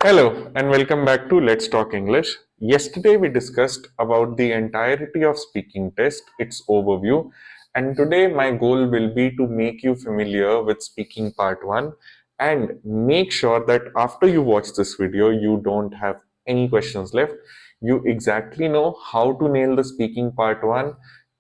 Hello and welcome back to Let's Talk English. Yesterday we discussed about the entirety of speaking test, its overview, and today my goal will be to make you familiar with speaking part 1 and make sure that after you watch this video you don't have any questions left. You exactly know how to nail the speaking part 1,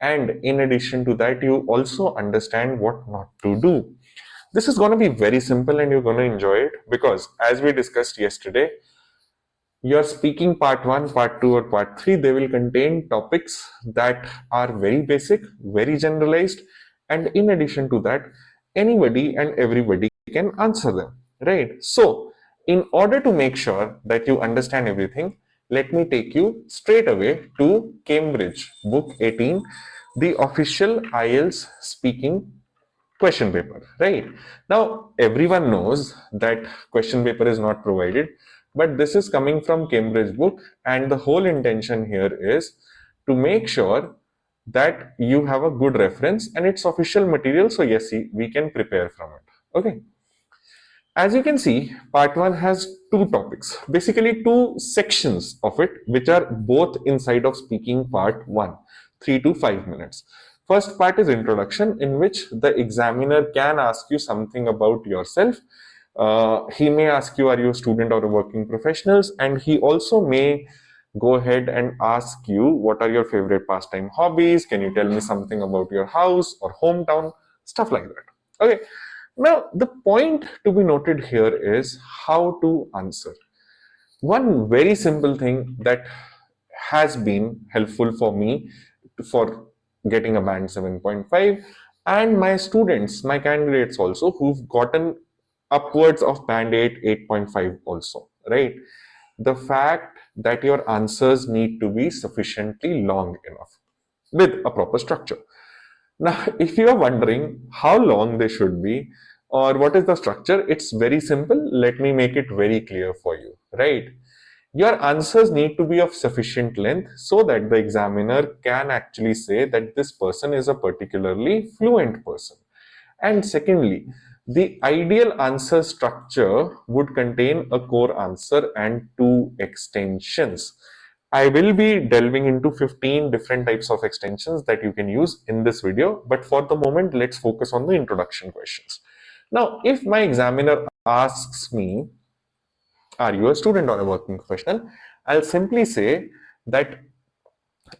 and in addition to that you also understand what not to do. This is going to be very simple and you're going to enjoy it because, as we discussed yesterday, your speaking part 1, part 2, or part 3, they will contain topics that are very basic, very generalized, and in addition to that, anybody and everybody can answer them, right? So, in order to make sure that you understand everything, let me take you straight away to Cambridge, book 18, the official IELTS speaking question paper, right? Now everyone knows that question paper is not provided, but this is coming from Cambridge book, and the whole intention here is to make sure that you have a good reference and it's official material, so yes, we can prepare from it. Okay, as you can see, part 1 has two topics, basically two sections of it, which are both inside of speaking part 1, 3 to 5 minutes. First part is introduction, in which the examiner can ask you something about yourself. He may ask you, are you a student or a working professional? And he also may go ahead and ask you, what are your favorite pastime hobbies? Can you tell me something about your house or hometown? Stuff like that. Okay. Now, the point to be noted here is how to answer. One very simple thing that has been helpful for me for getting a band 7.5, and my students, my candidates also, who've gotten upwards of band 8, 8.5 also, right? The fact that your answers need to be sufficiently long enough with a proper structure. Now, if you are wondering how long they should be or what is the structure, it's very simple. Let me make it very clear for you, right? Your answers need to be of sufficient length so that the examiner can actually say that this person is a particularly fluent person. And secondly, the ideal answer structure would contain a core answer and two extensions. I will be delving into 15 different types of extensions that you can use in this video, but for the moment, let's focus on the introduction questions. Now, if my examiner asks me, are you a student or a working professional? I'll simply say that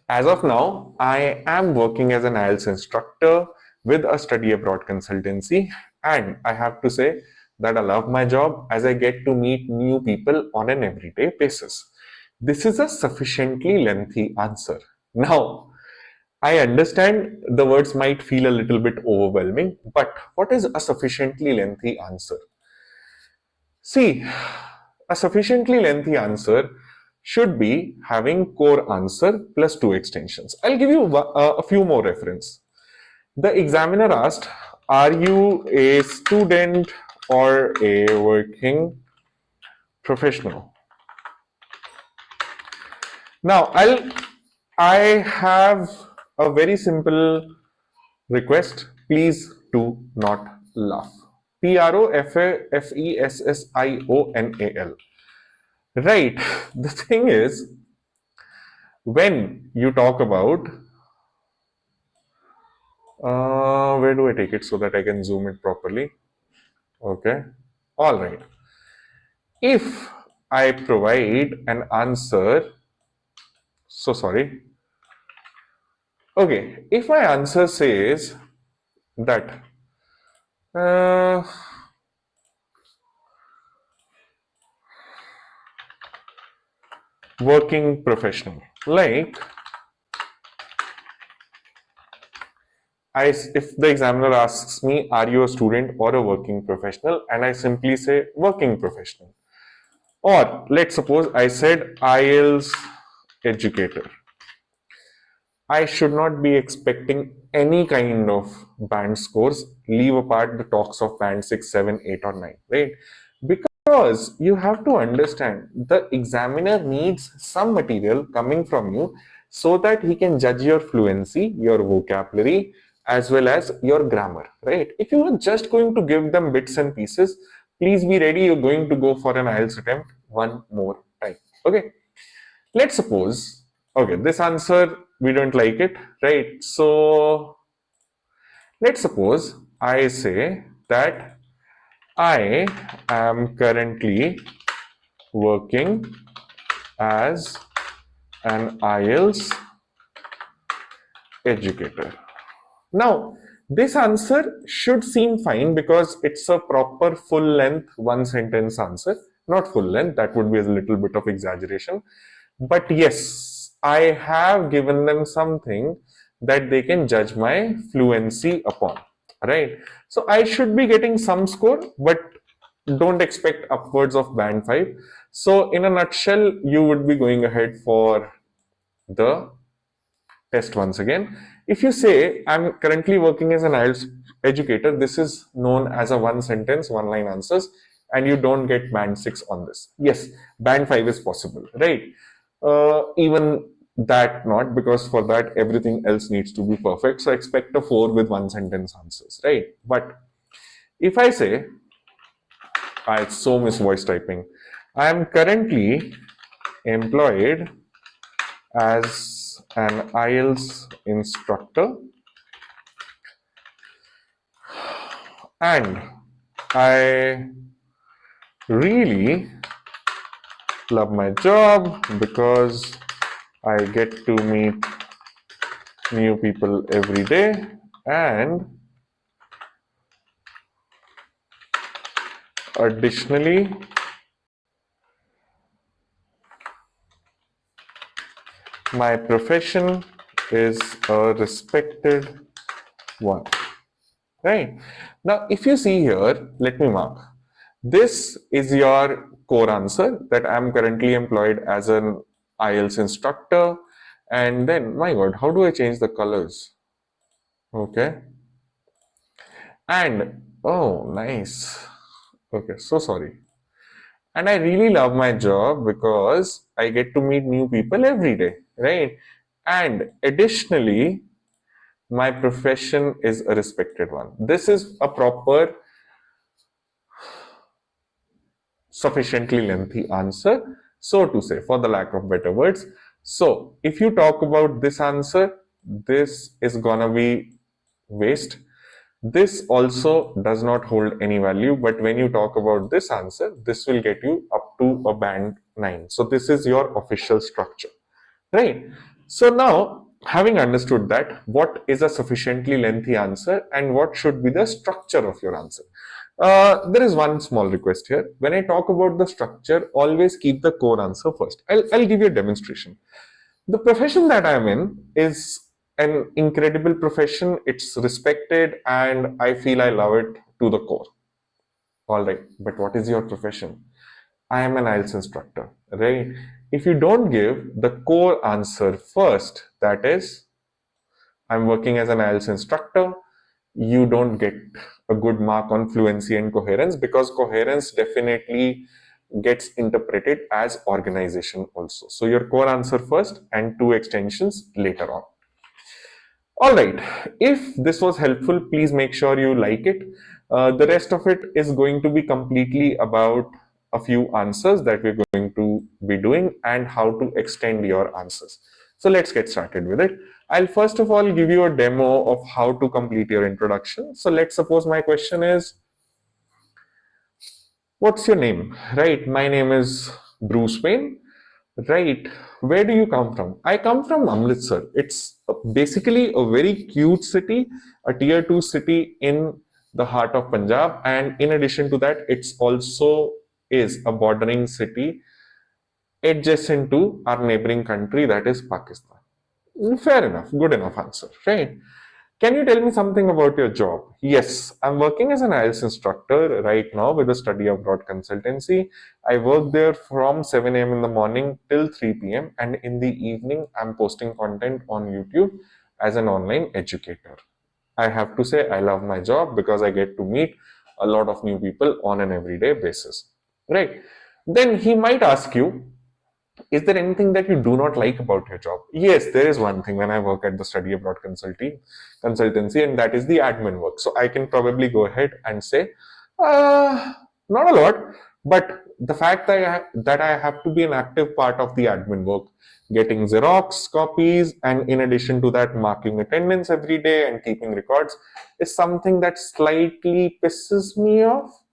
as of now, I am working as an IELTS instructor with a study abroad consultancy, and I have to say that I love my job as I get to meet new people on an everyday basis. This is a sufficiently lengthy answer. Now, I understand the words might feel a little bit overwhelming, but what is a sufficiently lengthy answer? See, a sufficiently lengthy answer should be having core answer plus two extensions. I'll give you a few more reference. The examiner asked, are you a student or a working professional? Now, I have a very simple request. Please do not laugh. Professional. Right. The thing is, when you talk about, where do I take it so that I can zoom it properly? Okay. All right. If I provide an answer, so sorry. Okay. If my answer says that working professional, like if the examiner asks me, are you a student or a working professional? And I simply say working professional. Or let's suppose I said IELTS educator. I should not be expecting any kind of band scores. Leave apart the talks of band 6, 7, 8, or 9, right? Because you have to understand the examiner needs some material coming from you so that he can judge your fluency, your vocabulary, as well as your grammar, right? If you are just going to give them bits and pieces, please be ready, you're going to go for an IELTS attempt one more time. Okay, let's suppose, okay, this answer we don't like it, right? So let's suppose I say that I am currently working as an IELTS educator. Now, this answer should seem fine because it's a proper full length one sentence answer. Not full length, that would be a little bit of exaggeration. But yes, I have given them something that they can judge my fluency upon. Right? So I should be getting some score, but don't expect upwards of band 5. So, in a nutshell, you would be going ahead for the test once again. If you say, I'm currently working as an IELTS educator, this is known as a one sentence, one line answers, and you don't get band 6 on this. Yes, band 5 is possible, right? Even that not, because for that everything else needs to be perfect. So expect a 4 with one sentence answers, right? But if I say, I so miss voice typing, I am currently employed as an IELTS instructor and I really love my job because I get to meet new people every day and additionally my profession is a respected one. Right. Now, if you see here, let me mark. This is your core answer that I'm currently employed as an IELTS instructor. And then, my God, how do I change the colors? Okay. And, oh, nice. Okay, so sorry. And I really love my job because I get to meet new people every day, right? And additionally, my profession is a respected one. This is a proper sufficiently lengthy answer, so to say, for the lack of better words. So, if you talk about this answer, this is gonna be waste. This also does not hold any value, but when you talk about this answer, this will get you up to a band 9. So, this is your official structure, right? So, now having understood that, what is a sufficiently lengthy answer and what should be the structure of your answer? There is one small request here. When I talk about the structure, always keep the core answer first. I'll give you a demonstration. The profession that I'm in is an incredible profession. It's respected and I feel I love it to the core. All right, but what is your profession? I am an IELTS instructor, right? If you don't give the core answer first, that is, I'm working as an IELTS instructor, you don't get a good mark on fluency and coherence, because coherence definitely gets interpreted as organization also. So your core answer first and two extensions later on. All right, if this was helpful, please make sure you like it. The rest of it is going to be completely about a few answers that we're going to be doing and how to extend your answers. So let's get started with it. I'll first of all give you a demo of how to complete your introduction. So let's suppose my question is, what's your name? Right, my name is Bruce Wayne. Right. Where do you come from? I come from Amritsar. It's basically a very cute city, a tier 2 city in the heart of Punjab. And in addition to that, it's also is a bordering city adjacent to our neighboring country, that is Pakistan. Fair enough. Good enough answer. Right. Can you tell me something about your job? Yes, I'm working as an IELTS instructor right now with a study abroad consultancy. I work there from 7 a.m. in the morning till 3 p.m. and in the evening, I'm posting content on YouTube as an online educator. I have to say, I love my job because I get to meet a lot of new people on an everyday basis. Right? Then he might ask you, is there anything that you do not like about your job? Yes, there is one thing when I work at the study abroad consultancy, and that is the admin work. So I can probably go ahead and say, not a lot. But the fact that I have to be an active part of the admin work, getting Xerox copies, and in addition to that, marking attendance every day and keeping records is something that slightly pisses me off.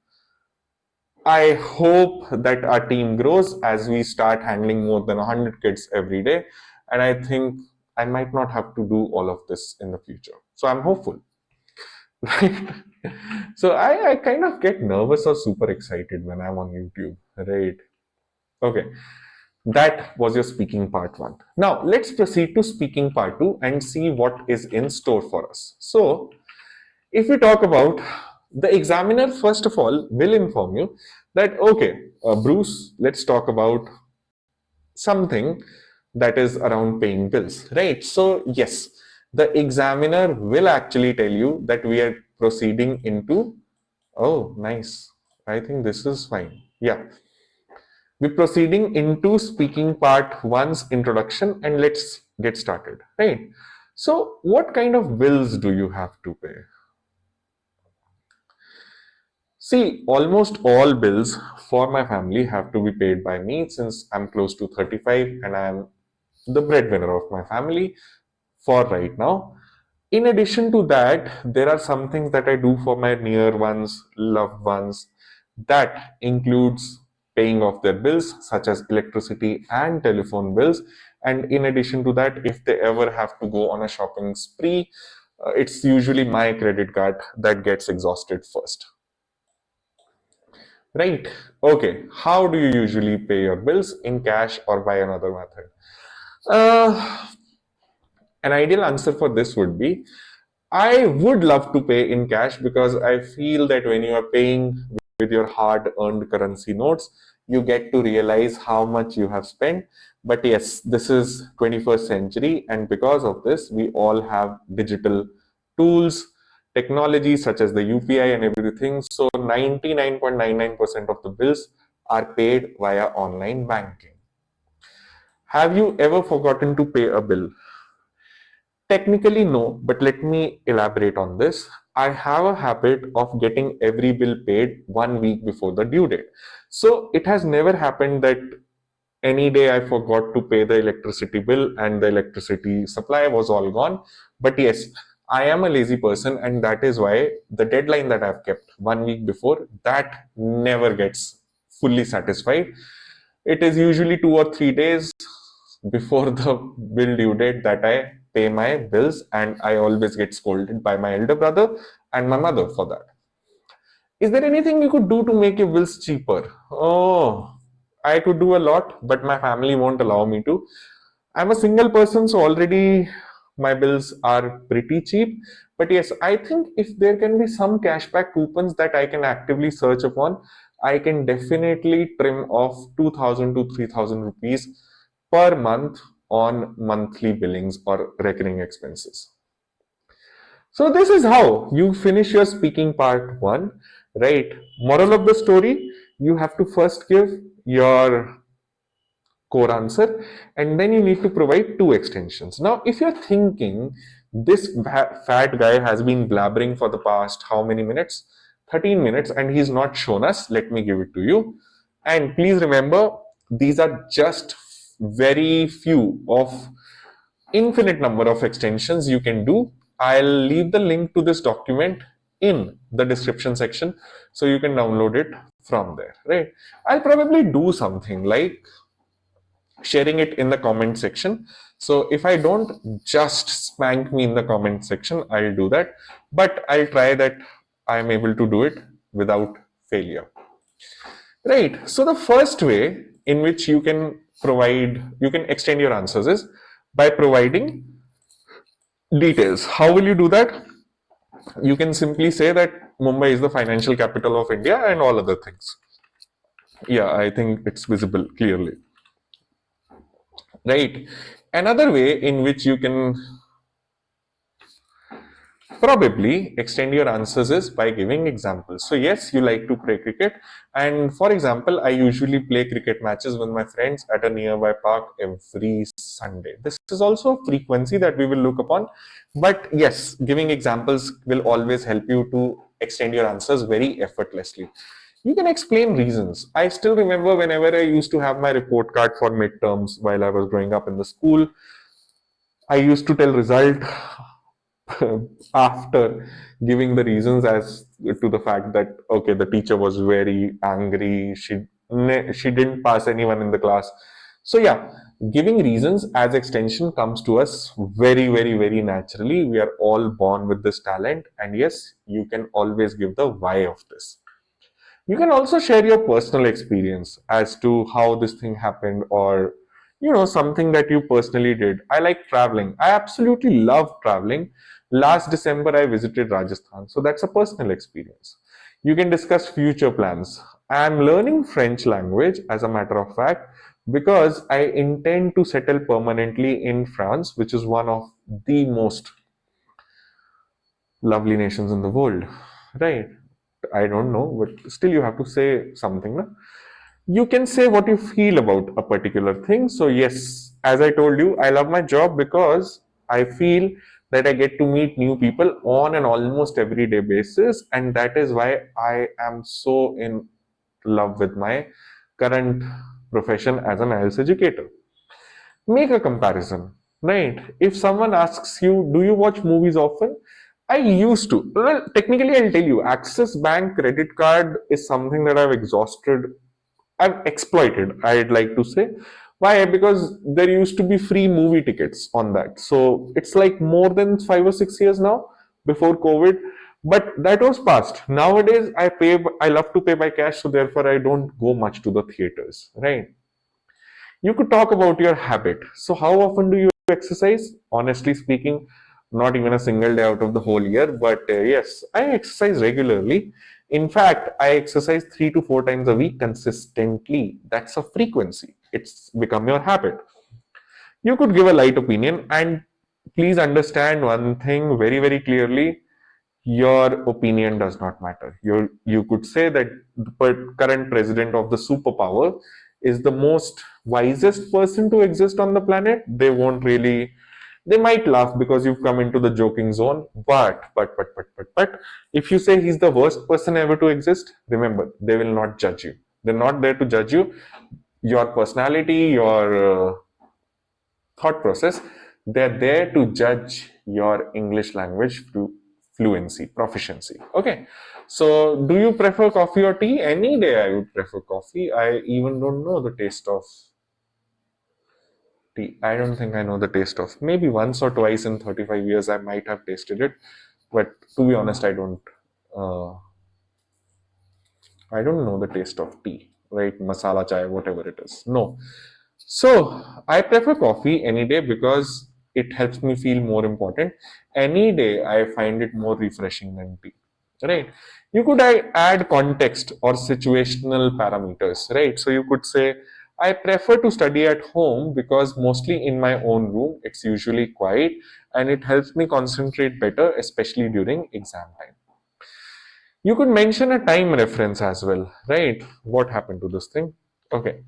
I hope that our team grows as we start handling more than 100 kids every day. And I think I might not have to do all of this in the future. So I'm hopeful. Right? So I kind of get nervous or super excited when I'm on YouTube. Right. Okay. That was your speaking part one. Now let's proceed to speaking part two and see what is in store for us. So if we talk about the examiner, first of all, will inform you that, okay, Bruce, let's talk about something that is around paying bills, right? So, yes, the examiner will actually tell you that we are proceeding into, oh, nice. I think this is fine. Yeah. We're proceeding into speaking part one's introduction and let's get started, right? So, what kind of bills do you have to pay? See, almost all bills for my family have to be paid by me since I'm close to 35 and I'm the breadwinner of my family for right now. In addition to that, there are some things that I do for my near ones, loved ones. That includes paying off their bills, such as electricity and telephone bills. And in addition to that, if they ever have to go on a shopping spree, it's usually my credit card that gets exhausted first. Right. Okay. How do you usually pay your bills? In cash or by another method? Uh, an ideal answer for this would be I would love to pay in cash because I feel that when you are paying with your hard earned currency notes, you get to realize how much you have spent. But yes, this is 21st century, and because of this, we all have digital tools, technology such as the UPI and everything. So 99.99% of the bills are paid via online banking. Have you ever forgotten to pay a bill? Technically, no, but let me elaborate on this. I have a habit of getting every bill paid 1 week before the due date. So it has never happened that any day I forgot to pay the electricity bill and the electricity supply was all gone. But yes, I am a lazy person, and that is why the deadline that I've kept 1 week before that never gets fully satisfied. It is usually 2 or 3 days before the bill due date that I pay my bills, and I always get scolded by my elder brother and my mother for that. Is there anything you could do to make your bills cheaper? Oh, I could do a lot, but my family won't allow me to. I'm a single person, so already my bills are pretty cheap. But yes, I think if there can be some cashback coupons that I can actively search upon, I can definitely trim off 2000 to 3000 rupees per month on monthly billings or recurring expenses. So this is how you finish your speaking part one, right? Moral of the story, you have to first give your core answer and then you need to provide two extensions. Now, if you're thinking this fat guy has been blabbering for the past how many minutes? 13 minutes and he's not shown us, let me give it to you. And please remember, these are just very few of infinite number of extensions you can do. I'll leave the link to this document in the description section so you can download it from there, right? I'll probably do something like sharing it in the comment section. So if I don't, just spank me in the comment section, I'll do that. But I'll try that I'm able to do it without failure. Right. So the first way in which you can extend your answers is by providing details. How will you do that? You can simply say that Mumbai is the financial capital of India and all other things. Yeah, I think it's visible clearly. Right. Another way in which you can probably extend your answers is by giving examples. So yes, you like to play cricket, and for example, I usually play cricket matches with my friends at a nearby park every Sunday. This is also a frequency that we will look upon, but yes, giving examples will always help you to extend your answers very effortlessly. You can explain reasons. I still remember whenever I used to have my report card for midterms while I was growing up in the school, I used to tell result after giving the reasons as to the fact that okay, the teacher was very angry. She didn't pass anyone in the class. So yeah, giving reasons as extension comes to us very very very naturally. We are all born with this talent, and yes, you can always give the why of this. You can also share your personal experience as to how this thing happened, or something that you personally did. I like traveling. I absolutely love traveling. Last December I visited Rajasthan, so that's a personal experience. You can discuss future plans. I am learning French language, as a matter of fact, because I intend to settle permanently in France, which is one of the most lovely nations in the world, right? I don't know, but still you have to say something. No? You can say what you feel about a particular thing. So, yes, as I told you, I love my job because I feel that I get to meet new people on an almost everyday basis, and that is why I am so in love with my current profession as an IELTS educator. Make a comparison, right? If someone asks you, do you watch movies often? I used to. Well, technically, I'll tell you, Axis Bank credit card is something that I've exploited, I'd like to say. Why? Because there used to be free movie tickets on that. So it's like more than 5 or 6 years now before COVID. But that was past. Nowadays, I love to pay by cash, so therefore I don't go much to the theaters, right? You could talk about your habit. So, how often do you exercise? Honestly speaking, not even a single day out of the whole year, but yes, I exercise regularly. In fact, I exercise 3 to 4 times a week consistently. That's a frequency, it's become your habit. You could give a light opinion, and please understand one thing very, very clearly: your opinion does not matter. You could say that the current president of the superpower is the most wisest person to exist on the planet. They might laugh because you've come into the joking zone, but if you say he's the worst person ever to exist, remember, they will not judge you. They're not there to judge you. Your personality, your thought process, they're there to judge your English language fluency, proficiency. Okay. So, do you prefer coffee or tea? Any day I would prefer coffee. I even don't know the taste of tea. I don't think I know the taste of. Maybe once or twice in 35 years I might have tasted it. But to be honest, uh, I don't know the taste of tea, right? Masala chai, whatever it is. No. So I prefer coffee any day because it helps me feel more important. Any day I find it more refreshing than tea. Right? You could add context or situational parameters, right? So you could say, I prefer to study at home because mostly in my own room, it's usually quiet and it helps me concentrate better, especially during exam time. You could mention a time reference as well, right? What happened to this thing? Okay.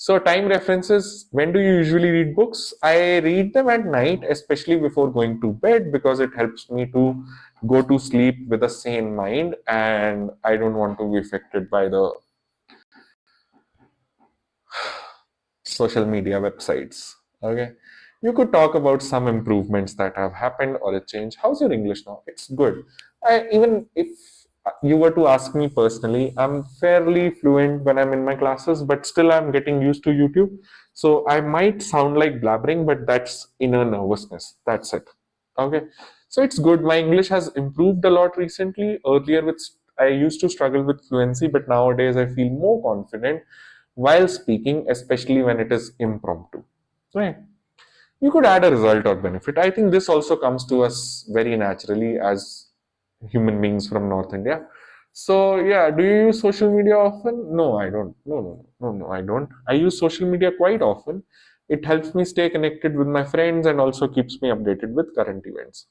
So, time references, when do you usually read books? I read them at night, especially before going to bed, because it helps me to go to sleep with a sane mind and I don't want to be affected by the social media websites. Okay. You could talk about some improvements that have happened or a change. How's your English now? It's good. Even if you were to ask me personally, I'm fairly fluent when I'm in my classes, but still I'm getting used to YouTube. So I might sound like blabbering, but that's inner nervousness. That's it. Okay. So it's good. My English has improved a lot recently. Earlier, I used to struggle with fluency, but nowadays I feel more confident while speaking, especially when it is impromptu. Right? You could add a result or benefit. I think this also comes to us very naturally as human beings from North India. So yeah, do you use social media often? No, I don't. No, I don't. I use social media quite often. It helps me stay connected with my friends and also keeps me updated with current events.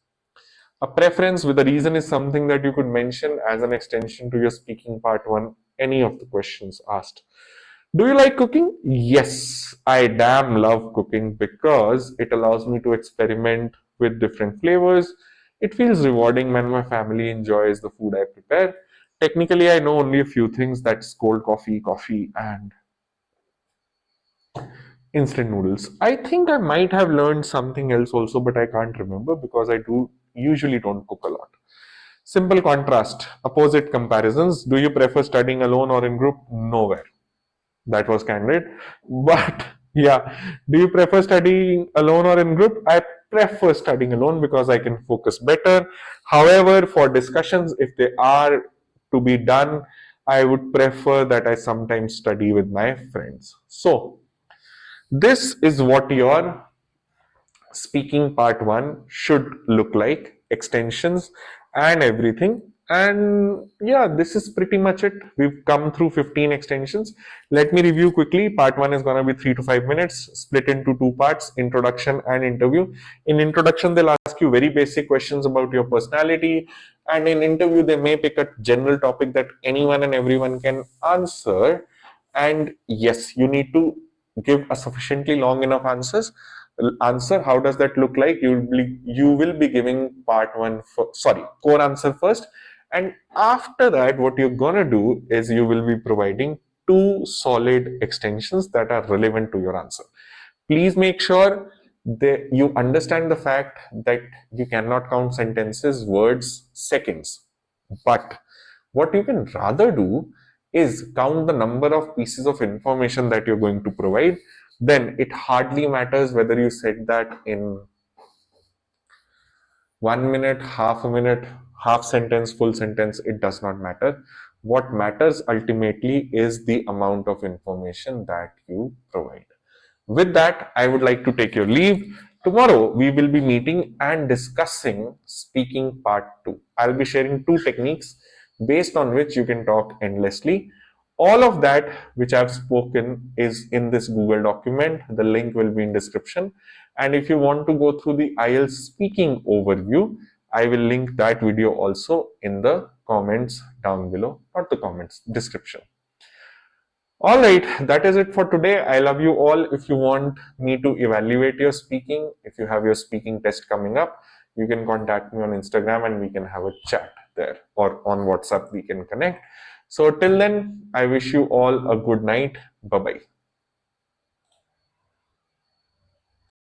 A preference with a reason is something that you could mention as an extension to your speaking part one, any of the questions asked. Do you like cooking? Yes, I damn love cooking because it allows me to experiment with different flavors. It feels rewarding when my family enjoys the food I prepare. Technically, I know only a few things. That's cold coffee, and instant noodles. I think I might have learned something else also, but I can't remember because I do usually don't cook a lot. Simple contrast, opposite comparisons. Do you prefer studying alone or in group? Nowhere. That was candid. But yeah, do you prefer studying alone or in group? I prefer studying alone because I can focus better. However, for discussions, if they are to be done, I would prefer that I sometimes study with my friends. So, this is what your speaking part 1 should look like, extensions and everything. And yeah, this is pretty much it. We've come through 15 extensions. Let me review quickly. Part 1 is going to be 3 to 5 minutes, split into two parts, introduction and interview. In introduction, they'll ask you very basic questions about your personality, and in interview they may pick a general topic that anyone and everyone can answer. And yes, you need to give a sufficiently long enough answer. How does that look like? You will be giving part 1 core answer first, and after that what you're gonna do is you will be providing two solid extensions that are relevant to your answer. Please make sure that you understand the fact that you cannot count sentences, words, seconds. But what you can rather do is count the number of pieces of information that you're going to provide. Then it hardly matters whether you said that in 1 minute, half a minute, half sentence, full sentence, it does not matter. What matters ultimately is the amount of information that you provide. With that, I would like to take your leave. Tomorrow, we will be meeting and discussing speaking part 2. I'll be sharing two techniques based on which you can talk endlessly. All of that which I've spoken is in this Google document. The link will be in description. And if you want to go through the IELTS speaking overview, I will link that video also in the comments down below, not the comments, description. All right, that is it for today. I love you all. If you want me to evaluate your speaking, if you have your speaking test coming up, you can contact me on Instagram and we can have a chat there, or on WhatsApp we can connect. So till then, I wish you all a good night. Bye bye.